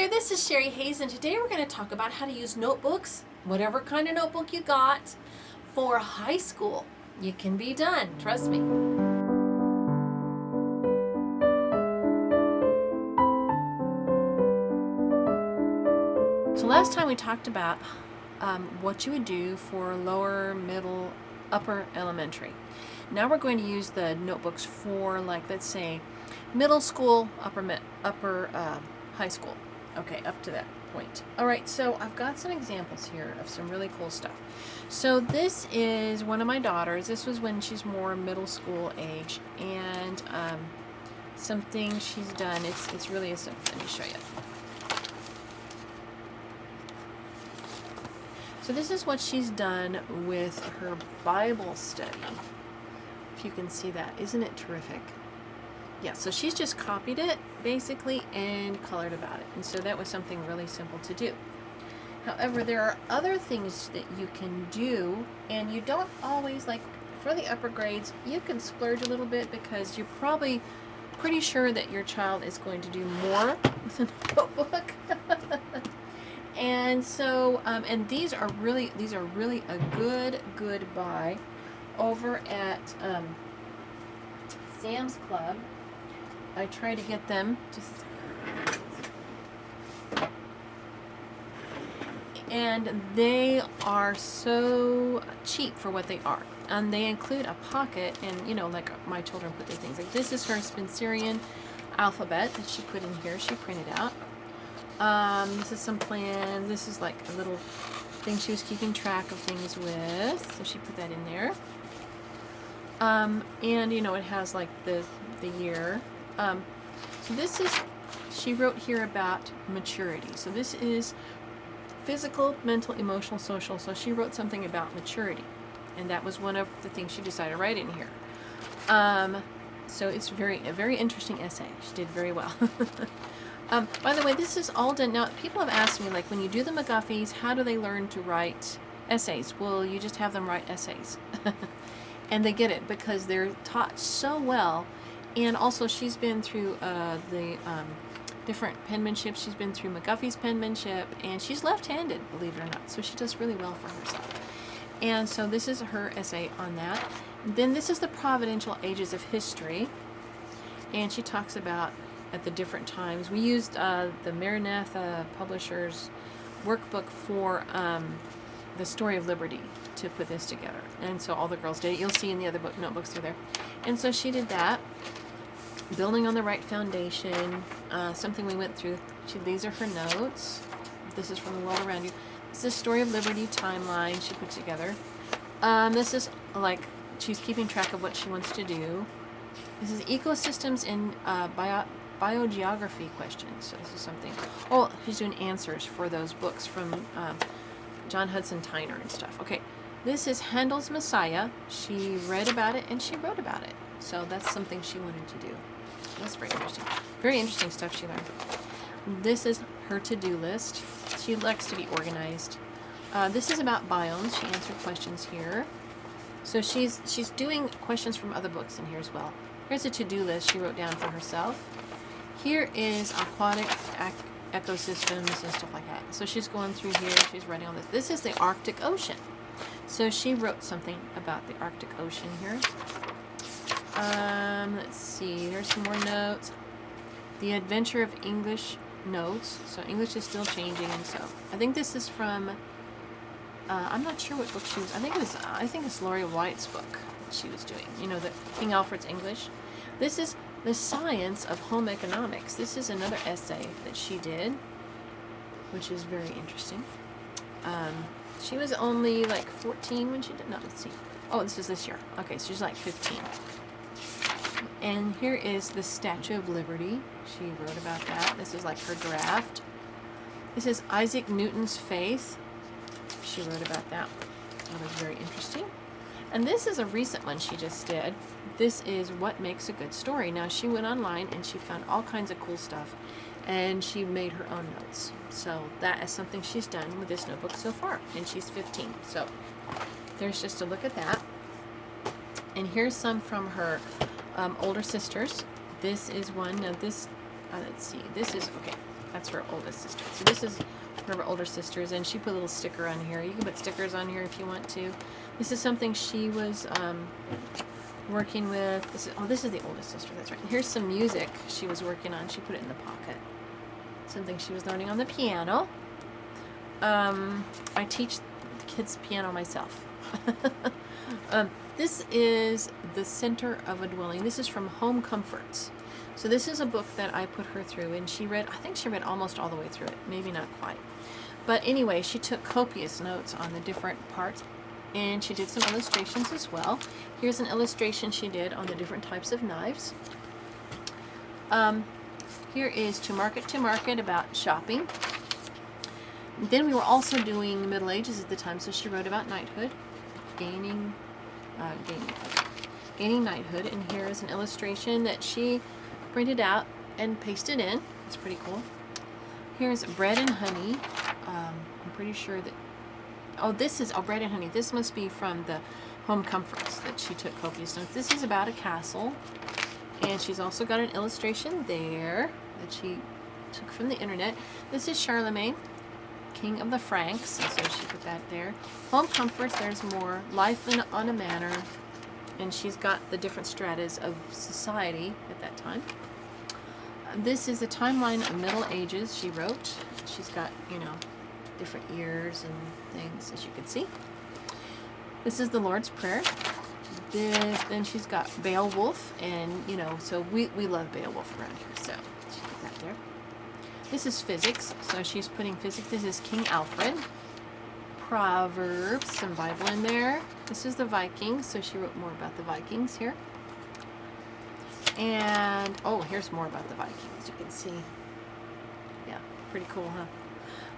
there, this is Sherry Hayes, and today we're going to talk about how to use notebooks, whatever kind of notebook you got, for high school. It can be done, trust me. So last time we talked about what you would do for lower, middle, upper elementary. Now we're going to use the notebooks for, like, let's say middle school, upper high school. Okay, up to that point. All right, so I've got some examples here of some really cool stuff. So this is one of my daughters. This was when she's more middle school age, and something she's done. It's really a simple. Let me show you. So this is what she's done with her Bible study. If you can see that, isn't it terrific? Yeah, so she's just copied it, basically, and colored about it. And so that was something really simple to do. However, there are other things that you can do, and you don't always, like, for the upper grades, you can splurge a little bit because you're probably pretty sure that your child is going to do more with a notebook. And so, and these are really a good buy over at Sam's Club. I try to get them and they are so cheap for what they are. And they include a pocket, and you know, like my children put their things. Like this is her Spencerian alphabet that she put in here. She printed out. This is some plans. This is like a little thing she was keeping track of things with, so she put that in there. And you know, it has like the year. So this is, she wrote here about maturity. So this is physical, mental, emotional, social. So she wrote something about maturity, and that was one of the things she decided to write in here. So it's a very interesting essay. She did very well. By the way, this is all done. Now, people have asked me, like, when you do the McGuffies, how do they learn to write essays? Well, you just have them write essays. And they get it because they're taught so well. And also, she's been through the different penmanship. She's been through McGuffey's penmanship, and she's left-handed, believe it or not. So she does really well for herself. And so this is her essay on that. Then this is the Providential Ages of History. And she talks about at the different times. We used the Maranatha Publishers Workbook for the Story of Liberty to put this together. And so all the girls did it. You'll see in the other notebooks they're there. And so she did that. Building on the Right Foundation, something we went through. These are her notes. This is from The World Around You. This is Story of Liberty timeline she put together. This is like she's keeping track of what she wants to do. This is ecosystems in biogeography questions. So this is something. Oh, she's doing answers for those books from John Hudson Tyner and stuff. Okay, this is Handel's Messiah. She read about it and she wrote about it. So that's something she wanted to do. That's very interesting. Very interesting stuff she learned. This is her to-do list. She likes to be organized. This is about biomes. She answered questions here. So she's doing questions from other books in here as well. Here's a to-do list she wrote down for herself. Here is aquatic ecosystems and stuff like that. So she's going through here. She's writing all this. This is the Arctic Ocean. So she wrote something about the Arctic Ocean here. Let's see. Here's some more notes. The Adventure of English notes. So English is still changing, and so I think this is from. I'm not sure what book she was. I think it's Laurie White's book that she was doing. You know, the King Alfred's English. This is The Science of Home Economics. This is another essay that she did, which is very interesting. She was only like 14 when she did. No, let's see. Oh, this is this year. Okay, so she's like 15. And here is the Statue of Liberty. She wrote about that. This is like her draft. This is Isaac Newton's Faith. She wrote about that. That was very interesting. And this is a recent one she just did. This is What Makes a Good Story. Now, she went online and she found all kinds of cool stuff, and she made her own notes. So that is something she's done with this notebook so far, and she's 15. So there's just a look at that. And here's some from her older sisters. This is one. Now this, let's see. This is, okay. That's her oldest sister. So this is one of her older sisters, and she put a little sticker on here. You can put stickers on here if you want to. This is something she was working with. This is the oldest sister. That's right. Here's some music she was working on. She put it in the pocket. Something she was learning on the piano. I teach the kids piano myself. This is The Center of a Dwelling. This is from Home Comforts. So this is a book that I put her through, and she read, I think she read almost all the way through it. Maybe not quite. But anyway, she took copious notes on the different parts, and she did some illustrations as well. Here's an illustration she did on the different types of knives. Here is To Market About shopping. Then we were also doing Middle Ages at the time, so she wrote about knighthood, gaining knighthood. And here is an illustration that she printed out and pasted in. It's pretty cool. Here's Bread and Honey. I'm pretty sure that, this is Bread and Honey. This must be from the Home Comforts that she took copious notes. This is about a castle, and she's also got an illustration there that she took from the internet. This is Charlemagne, King of the Franks, and so she put that there. Home Comforts, there's more. Life on a Manor, and she's got the different stratas of society at that time. This is a timeline of Middle Ages she wrote. She's got, different years and things, as you can see. This is the Lord's Prayer. Then she's got Beowulf, and, so we love Beowulf around here, so she put that there. This is physics, so she's putting physics. This is King Alfred. Proverbs, some Bible in there. This is the Vikings, so she wrote more about the Vikings here. And, here's more about the Vikings, you can see. Yeah, pretty cool, huh?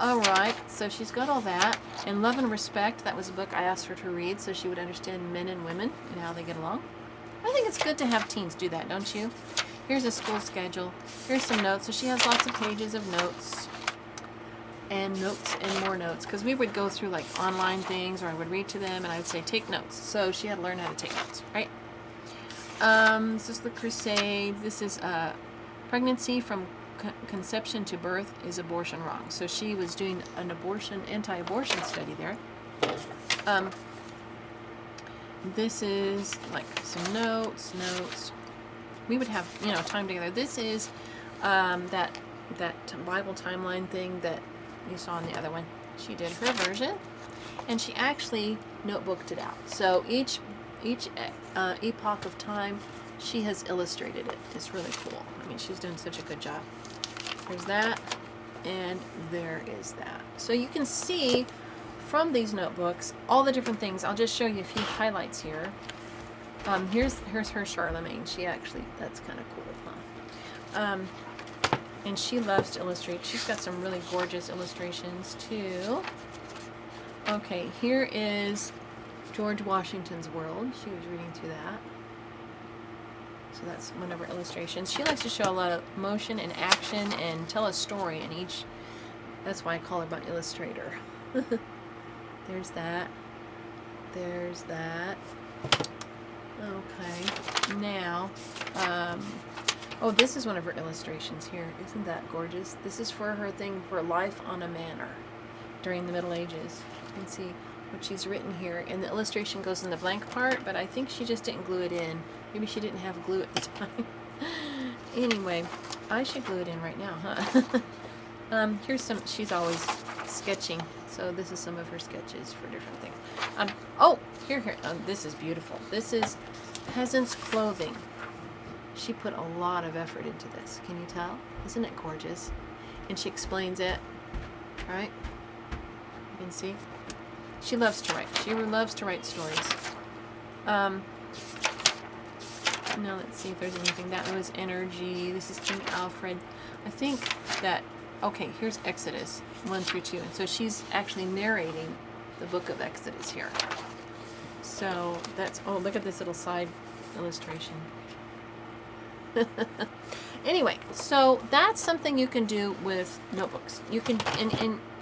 Alright, so she's got all that. And Love and Respect, that was a book I asked her to read so she would understand men and women and how they get along. I think it's good to have teens do that, don't you? Here's a school schedule. Here's some notes. So she has lots of pages of notes and more notes. Because we would go through like online things, or I would read to them and I would say, take notes. So she had to learn how to take notes, right? This is the Crusades. This is pregnancy from conception to birth is abortion wrong. So she was doing an anti-abortion study there. This is like some notes. We would have, time together. This is that Bible timeline thing that you saw in the other one. She did her version, and she actually notebooked it out. So each epoch of time, she has illustrated it. It's really cool. I mean, she's done such a good job. There's that, and there is that. So you can see from these notebooks all the different things. I'll just show you a few highlights here. Here's her Charlemagne. That's kind of cool, huh? And she loves to illustrate. She's got some really gorgeous illustrations too. Okay, here is George Washington's World. She was reading through that. So that's one of her illustrations. She likes to show a lot of motion and action and tell a story in each. That's why I call her my illustrator. There's that. There's that. Okay. Now, this is one of her illustrations here. Isn't that gorgeous? This is for her thing for Life on a Manor during the Middle Ages. You can see what she's written here, and the illustration goes in the blank part, but I think she just didn't glue it in. Maybe she didn't have glue at the time. Anyway, I should glue it in right now, huh? Here's some, she's always sketching, so this is some of her sketches for different things. Here, this is beautiful. This is Peasant's Clothing. She put a lot of effort into this. Can you tell? Isn't it gorgeous? And she explains it, right? You can see. She loves to write. She loves to write stories. Now let's see if there's anything. That was Energy. This is King Alfred. I think that, here's Exodus 1 through 2. And so she's actually narrating the book of Exodus here. So that's, look at this little side illustration. Anyway, so that's something you can do with notebooks. You can,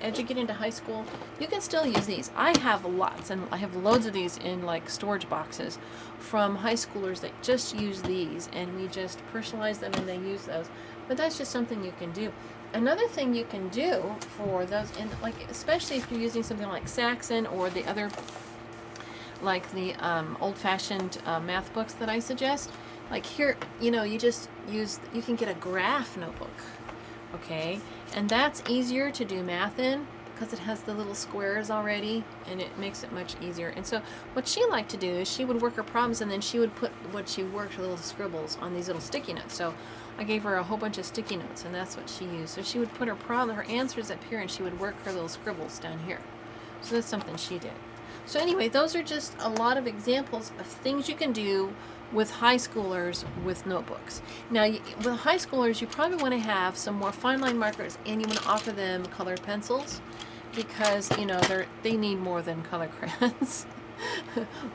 as you get into high school, you can still use these. I have lots, and I have loads of these in like storage boxes from high schoolers that just use these, and we just personalize them and they use those. But that's just something you can do. Another thing you can do for those, and like especially if you're using something like Saxon or the other, like the old-fashioned math books that I suggest, like here, you just you can get a graph notebook, okay, and that's easier to do math in because it has the little squares already, and it makes it much easier. And so what she liked to do is she would work her problems, and then she would put what she worked, little scribbles on these little sticky notes. So I gave her a whole bunch of sticky notes, and that's what she used. So she would put her answers up here, and she would work her little scribbles down here. So that's something she did. So anyway, those are just a lot of examples of things you can do with high schoolers with notebooks. Now, with high schoolers, you probably want to have some more fine line markers, and you want to offer them colored pencils because, they need more than color crayons.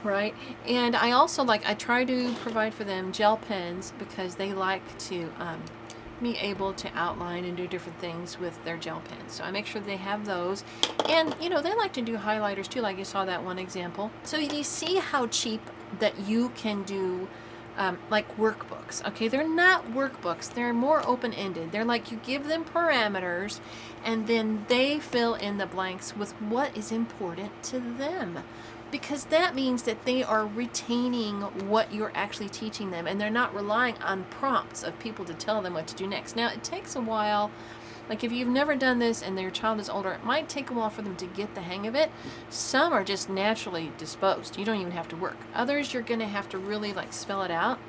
Right? And I also I try to provide for them gel pens because they like to be able to outline and do different things with their gel pens. So I make sure they have those. And, they like to do highlighters too, like you saw that one example. So you see how cheap that you can do like workbooks. Okay, they're not workbooks. They're more open-ended. They're like you give them parameters and then they fill in the blanks with what is important to them. Because that means that they are retaining what you're actually teaching them, and they're not relying on prompts of people to tell them what to do next. Now, it takes a while. Like if you've never done this and their child is older, it might take a while for them to get the hang of it. Some are just naturally disposed. You don't even have to work. Others, you're going to have to really spell it out.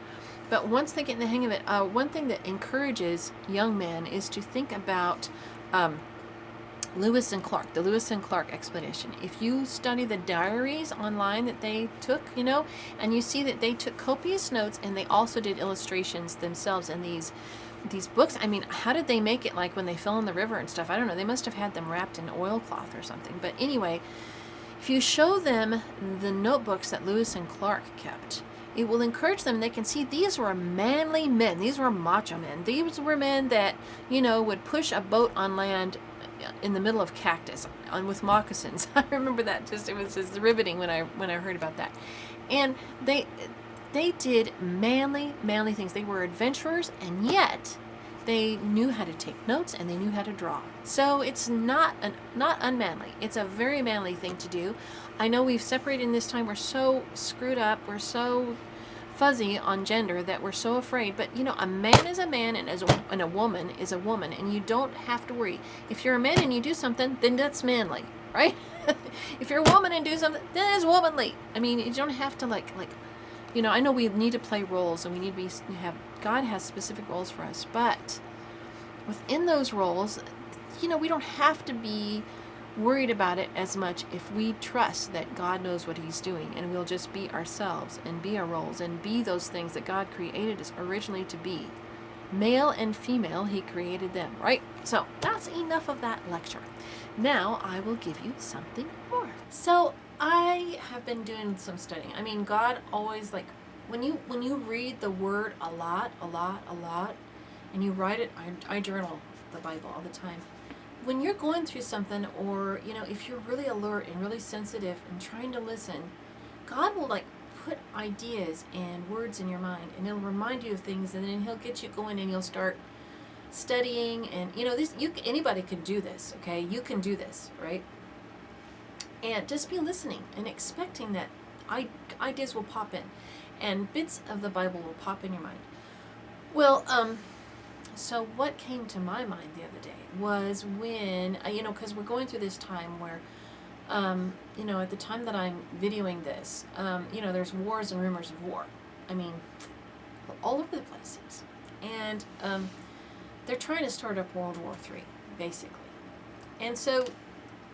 But once they get in the hang of it, one thing that encourages young men is to think about Lewis and Clark, the Lewis and Clark expedition. If you study the diaries online that they took, and you see that they took copious notes and they also did illustrations themselves in these books. I mean, how did they make it when they fell in the river and stuff? I don't know. They must have had them wrapped in oilcloth or something. But anyway, if you show them the notebooks that Lewis and Clark kept, it will encourage them. They can see these were manly men. These were macho men. These were men that, would push a boat on land in the middle of cactus with moccasins. I remember that. It was just riveting when I heard about that. And they did manly things. They were adventurers, and yet they knew how to take notes and they knew how to draw. So it's not unmanly. It's a very manly thing to do. I know we've separated in this time. We're so screwed up. We're so fuzzy on gender that we're so afraid. But a man is a man, and a woman is a woman, and you don't have to worry. If you're a man and you do something, then that's manly, right? If you're a woman and do something, then it's womanly. I mean, you don't have to I know we need to play roles, and we need to God has specific roles for us, but within those roles, we don't have to be worried about it as much if we trust that God knows what he's doing, and we'll just be ourselves and be our roles and be those things that God created us originally to be. Male and female, he created them, right? So that's enough of that lecture. Now I will give you something more. So I have been doing some studying. I mean, God always when you read the word a lot, and you write it, I journal the Bible all the time. When you're going through something, or if you're really alert and really sensitive and trying to listen, God will put ideas and words in your mind, and he'll remind you of things, and then he'll get you going, and you'll start studying. And anybody can do this. Okay, you can do this, right? And just be listening and expecting that ideas will pop in, and bits of the Bible will pop in your mind. Well, so what came to my mind the other day was when, because we're going through this time where, at the time that I'm videoing this, there's wars and rumors of war. I mean, all over the places. And they're trying to start up World War III, basically. And so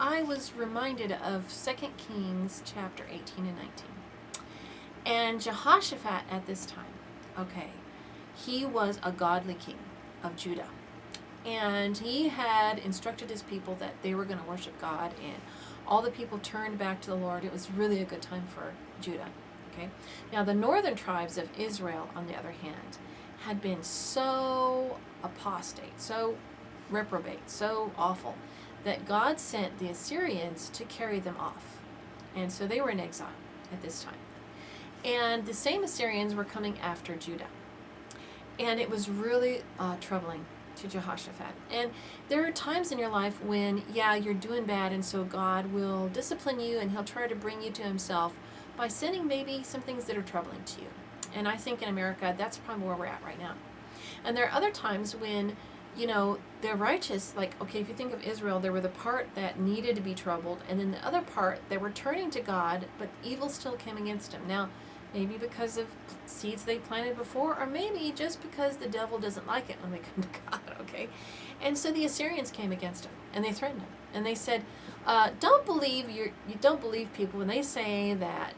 I was reminded of 2 Kings chapter 18 and 19. And Jehoshaphat at this time, he was a godly king of Judah. And he had instructed his people that they were going to worship God, and all the people turned back to the Lord. It was really a good time for Judah. Okay. Now the northern tribes of Israel, on the other hand, had been so apostate, so reprobate, so awful, that God sent the Assyrians to carry them off. And so they were in exile at this time. And the same Assyrians were coming after Judah. And it was really troubling to Jehoshaphat. And there are times in your life when, yeah, you're doing bad, and so God will discipline you, and he'll try to bring you to himself by sending maybe some things that are troubling to you. And I think in America, that's probably where we're at right now. And there are other times when, they're righteous. Like, okay, if you think of Israel, there were the part that needed to be troubled, and then the other part, they were turning to God, but evil still came against them. Now, maybe because of seeds they planted before, or maybe just because the devil doesn't like it when we come to God, okay? And so the Assyrians came against him, and they threatened him. And they said, don't believe you don't believe people when they say that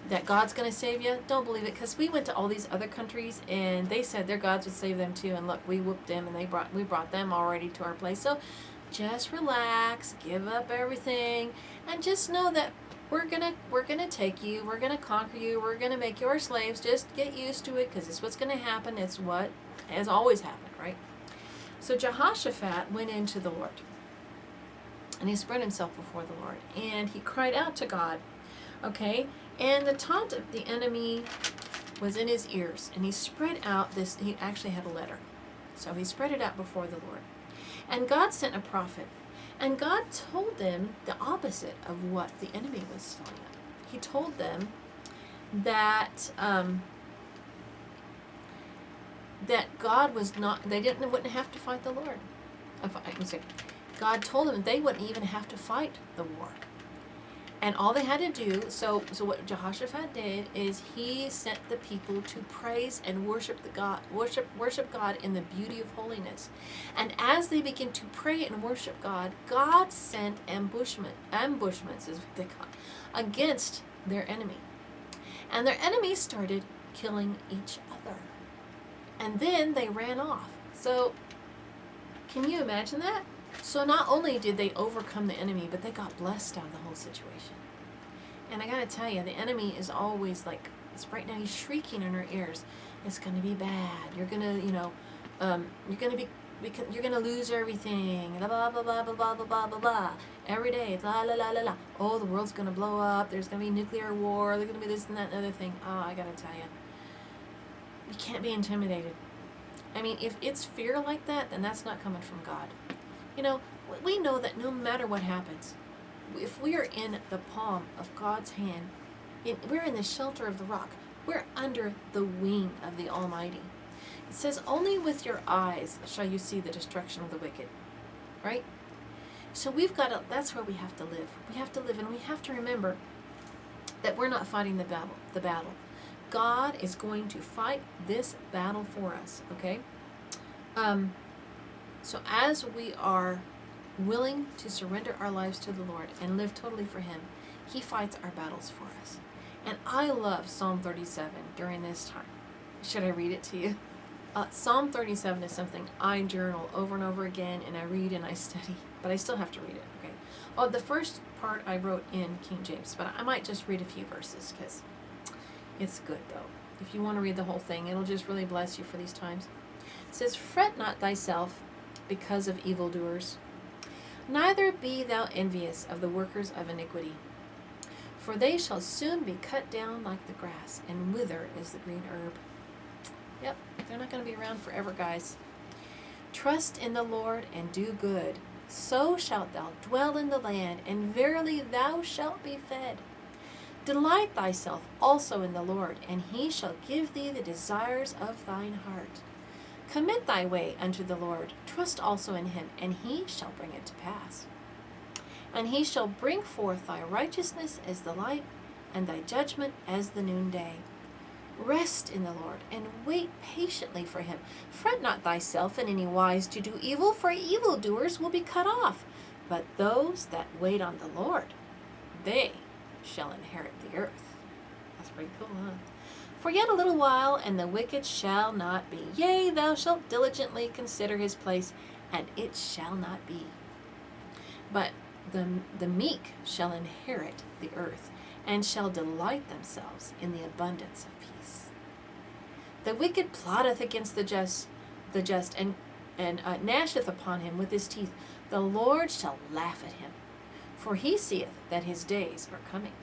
that God's going to save you. Don't believe it, because we went to all these other countries, and they said their gods would save them too. And look, we whooped them, and we brought them already to our place. So just relax, give up everything, and just know that we're gonna take you, we're gonna conquer you, we're gonna make you our slaves. Just get used to it, because it's what's gonna happen. It's what has always happened, right? So Jehoshaphat went into the Lord, and he spread himself before the Lord, and he cried out to God. Okay, and the taunt of the enemy was in his ears, and he spread out this. He actually had a letter, so he spread it out before the Lord. And God sent a prophet, and God told them the opposite of what the enemy was telling them. He told them that that God was not. They wouldn't have to fight the Lord. God told them they wouldn't even have to fight the war. And all they had to do, so what Jehoshaphat did is he sent the people to praise and worship God in the beauty of holiness. And as they began to pray and worship God, God sent ambushments is what they call it, against their enemy. And their enemies started killing each other. And then they ran off. So can you imagine that? So not only did they overcome the enemy, but they got blessed out of the whole situation. And I gotta tell you, the enemy is always like, right now he's shrieking in our ears. It's gonna be bad. You're gonna, you're gonna lose everything. Blah blah blah blah blah blah blah blah blah. Every day, it's la la la la la. Oh, the world's gonna blow up. There's gonna be nuclear war. There's gonna be this and that and other thing. Oh, I gotta tell you, you can't be intimidated. I mean, if it's fear like that, then that's not coming from God. We know that no matter what happens, if we are in the palm of God's hand, we're in the shelter of the rock. We're under the wing of the Almighty. It says, only with your eyes shall you see the destruction of the wicked. Right? So that's where we have to live. We have to live, and we have to remember that we're not fighting the battle. God is going to fight this battle for us, okay? So as we are willing to surrender our lives to the Lord and live totally for Him, He fights our battles for us. And I love Psalm 37 during this time. Should I read it to you? Psalm 37 is something I journal over and over again, and I read and I study, but I still have to read it, okay? Oh, the first part I wrote in King James, but I might just read a few verses because it's good, though. If you want to read the whole thing, it'll just really bless you for these times. It says, fret not thyself because of evildoers, neither be thou envious of the workers of iniquity. For they shall soon be cut down like the grass, and wither as the green herb. Yep, they're not going to be around forever, guys. Trust in the Lord and do good. So shalt thou dwell in the land, and verily thou shalt be fed. Delight thyself also in the Lord, and He shall give thee the desires of thine heart. Commit thy way unto the Lord. Trust also in Him, and He shall bring it to pass. And He shall bring forth thy righteousness as the light, and thy judgment as the noonday. Rest in the Lord, and wait patiently for Him. Fret not thyself in any wise to do evil, for evildoers will be cut off. But those that wait on the Lord, they shall inherit the earth. That's pretty cool, huh? For yet a little while, and the wicked shall not be. Yea, thou shalt diligently consider his place, and it shall not be. But the meek shall inherit the earth, and shall delight themselves in the abundance of peace. The wicked plotteth against the just, and gnasheth upon him with his teeth. The Lord shall laugh at him, for he seeth that his days are coming.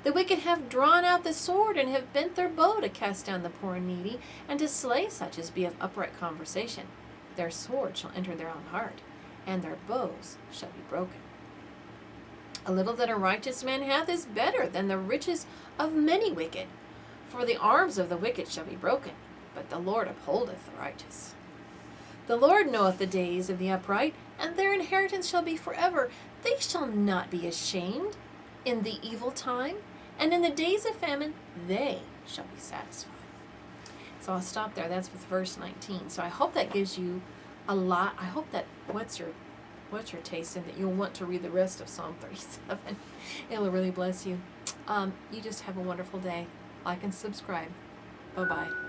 The wicked have drawn out the sword, and have bent their bow to cast down the poor and needy, and to slay such as be of upright conversation. Their sword shall enter their own heart, and their bows shall be broken. A little that a righteous man hath is better than the riches of many wicked. For the arms of the wicked shall be broken, but the Lord upholdeth the righteous. The Lord knoweth the days of the upright, and their inheritance shall be forever. They shall not be ashamed in the evil time, and in the days of famine they shall be satisfied. So I'll stop there. That's with verse 19. So I hope that gives you a lot. I hope that what's your taste in that you'll want to read the rest of Psalm 37. It'll really bless you. You just have a wonderful day. Like and subscribe. Bye-bye.